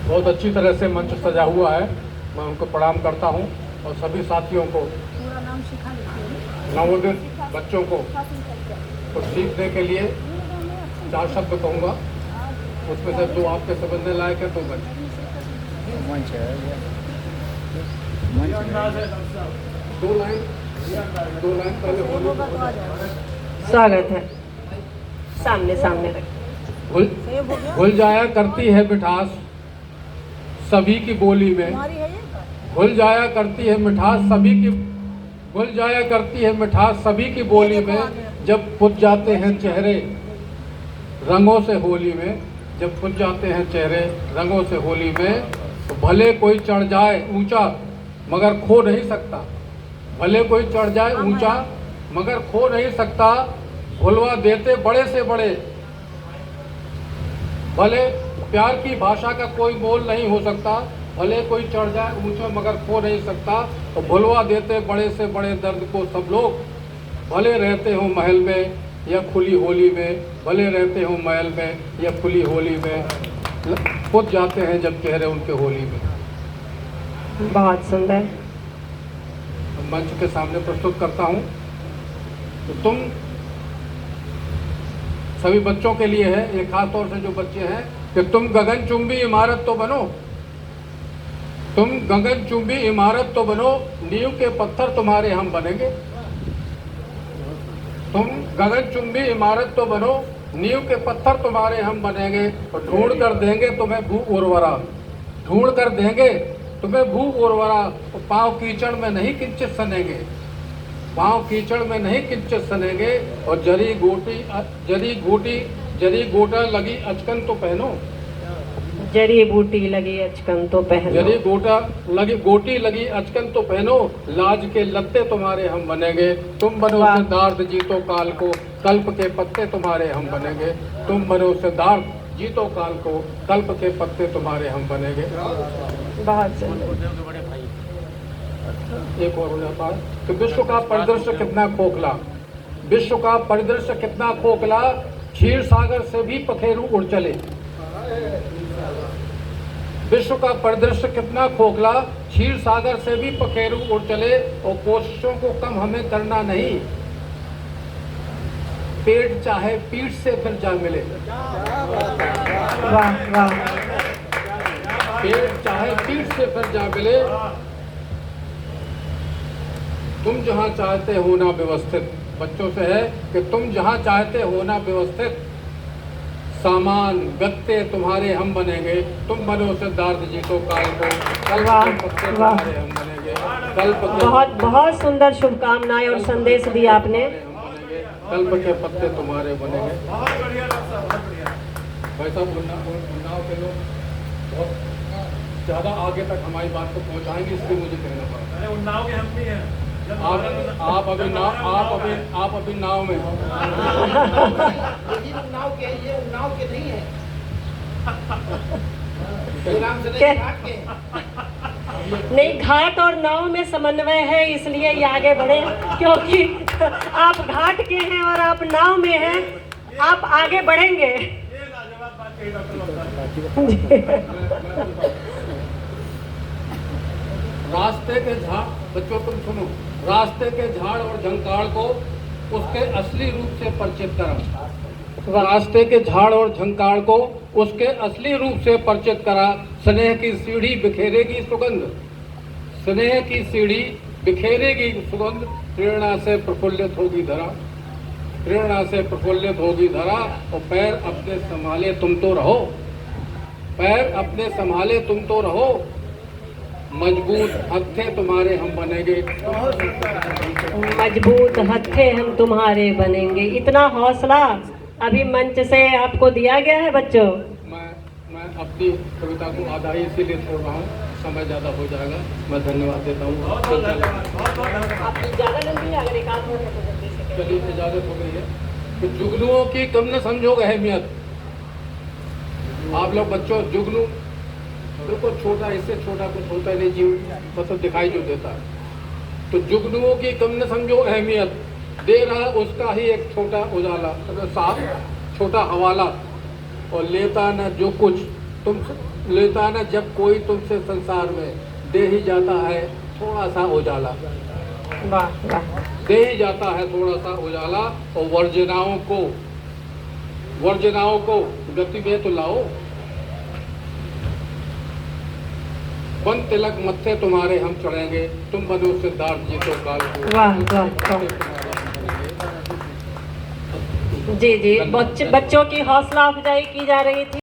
बहुत अच्छी तरह से मंच सजा हुआ है। मैं उनको प्रणाम करता हूँ और सभी साथियों को, पूरा नाम शिखा लिखिए। नवोदित बच्चों को कुछ सीखने के लिए 4 शब्द कहूँगा, उसमें से 2 आपके समझने लायक है, 2 मंच है ये, दो लाइन पहले बोलो। स्वागत है। सामने सामने रख। घुल जाया करती है मिठास सभी की बोली में, घुल जाया करती है मिठास सभी की, घुल जाया करती है मिठास सभी की बोली में, जब पुत जाते हैं चेहरे रंगों से होली में, जब पुत जाते हैं चेहरे रंगों से होली में, तो भले कोई चढ़ जाए ऊंचा मगर खो नहीं सकता, भले कोई चढ़ जाए ऊंचा मगर खो नहीं सकता, भुलवा देते बड़े से बड़े, भले प्यार की भाषा का कोई मोल नहीं हो सकता, भले कोई चढ़ जाए ऊंचा मगर खो नहीं सकता, और भुलवा देते बड़े से बड़े दर्द को सब लोग, भले रहते हो महल में या खुली होली में, भले रहते हो महल में या खुली होली में, खुद जाते हैं जब चेहरे उनके होली में। बहुत सुंदर। मंच के सामने प्रस्तुत करता हूँ। तो तुम सभी बच्चों के लिए है, ये खास तौर से जो बच्चे हैं, कि तुम गगनचुंबी इमारत तो बनो, तुम गगनचुंबी इमारत तो बनो, नींव के पत्थर तुम्हारे हम बनेंगे, तुम गगनचुंबी इमारत तो बनो, नींव के पत्थर तुम्हारे हम बनेंगे, और ढूंढ कर देंगे तुम्हें भू उर्वरा, ढूंढ कर देंगे तुम्हें भू उर्वरा, पाँव कीचड़ में नहीं किंचित सनेंगे, पाँव कीचड़ में नहीं किंचित सनेंगे, और जरी गोटा लगी अचकन तो पहनो, जड़ी बूटी लगी अचकन तो पहनो, जरी गोटी लगी अचकन तो पहनो, लाज के लत्ते तुम्हारे हम बनेंगे, तुम बनो सिद्धार्थ जीतो काल को, कल्प के पत्ते तुम्हारे हम बनेंगे, तुम बनो सिद्धार्थ जीतो काल को, कल्प के पत्ते तुम्हारे हम बनेंगे। बहुत सुंदर। एक और हो जाता है कि विश्व का परिदृश्य कितना खोखला, विश्व का परिदृश्य कितना खोखला, क्षीर सागर से भी पखेरु उड़ चले, विश्व का परिदृश्य कितना खोखला, क्षीर सागर से भी पखेरु उड़ चले, और कोशिशों को कम हमें करना नहीं, पेट चाहे पीठ से फिर जा मिले, वाह वाह। पेट चाहे पीठ से फिर जा मिले, तुम जहां चाहते हो ना व्यवस्थित, बच्चों से है कि तुम जहां चाहते हो ना व्यवस्थित, सामान गत्ते तुम्हारे हम बनेंगे, तुम बनो सिद्धार्थ जी तो काल को, कल्प के पत्ते तुम्हारे हम बनेंगे, कल्प के बहुत बहुत सुंदर शुभकामनाएं और संदेश दिया आपने। कल्प के पत्ते तुम्हारे बनेंगे। भाई साहब उन्नाव के लोग बहुत ज़्यादा आगे तक हमारी बात को पहुंचाएंगे, इसलिए मुझे कहना पड़ा। अरे उन्नाव के हम भी हैं। आप अभी नाव में उन्नाव के, ये उन्नाव के नहीं है, नहीं, घाट और नाव में समन्वय है, इसलिए ये आगे बढ़े, क्योंकि आप घाट के हैं और आप नाव में हैं, आप आगे बढ़ेंगे। ये लाजवाब बात कही डॉक्टर बख्तर। रास्ते के झाड़, बच्चों तुम सुनो, रास्ते के झाड़ और झंकाड़ को उसके असली रूप से परिचित करा, रास्ते के झाड़ और झंकाड़ को उसके असली रूप से परिचित करा, स्नेह की सीढ़ी बिखेरेगी सुगंध, स्नेह की सीढ़ी बिखेरेगी सुगंध, प्रेरणा से प्रफुल्लित होगी धरा, प्रेरणा से प्रफुल्लित होगी धरा, और पैर अपने संभाले तुम तो रहो, पैर अपने संभाले तुम तो रहो, मजबूत हत्थे तुम्हारे हम बनेंगे, मजबूत हत्थे हम तुम्हारे बनेंगे। इतना हौसला अभी मंच से आपको दिया गया है बच्चों। मैं अपनी कविता को आधा ही इसीलिए छोड़ रहा हूँ, समय ज़्यादा हो जाएगा। मैं धन्यवाद देता हूँ। आपकी ज़्यादा लंबी है, अगर एक आध मिनट है तो जल्दी से चलिए इजाज़त हो गई है। तो जुगनुओं की कम न समझोगे अहमियत, आप लोग बच्चों जुगनू बिल्कुल छोटा, इससे छोटा कुछ होता ही नहीं जीव, मतलब दिखाई जो देता है, तो जुगनुओं की कम न समझो अहमियत, दे रहा उसका ही एक छोटा उजाला, साफ छोटा हवाला, और लेता न जो कुछ तुम लेता है ना, जब कोई तुमसे संसार में दे ही जाता है थोड़ा सा उजाला, वाह वाह। दे ही जाता है थोड़ा सा उजाला, और वर्जनाओं को गति में तो लाओ। बन तिलक मत्थे तुम्हारे हम चढ़ेंगे, तुम बनो सिद्धार्थ जी तो काल को। वाह वाह वाह। जी जी, बच्चों की हौसला अफजाई की जा रही थी।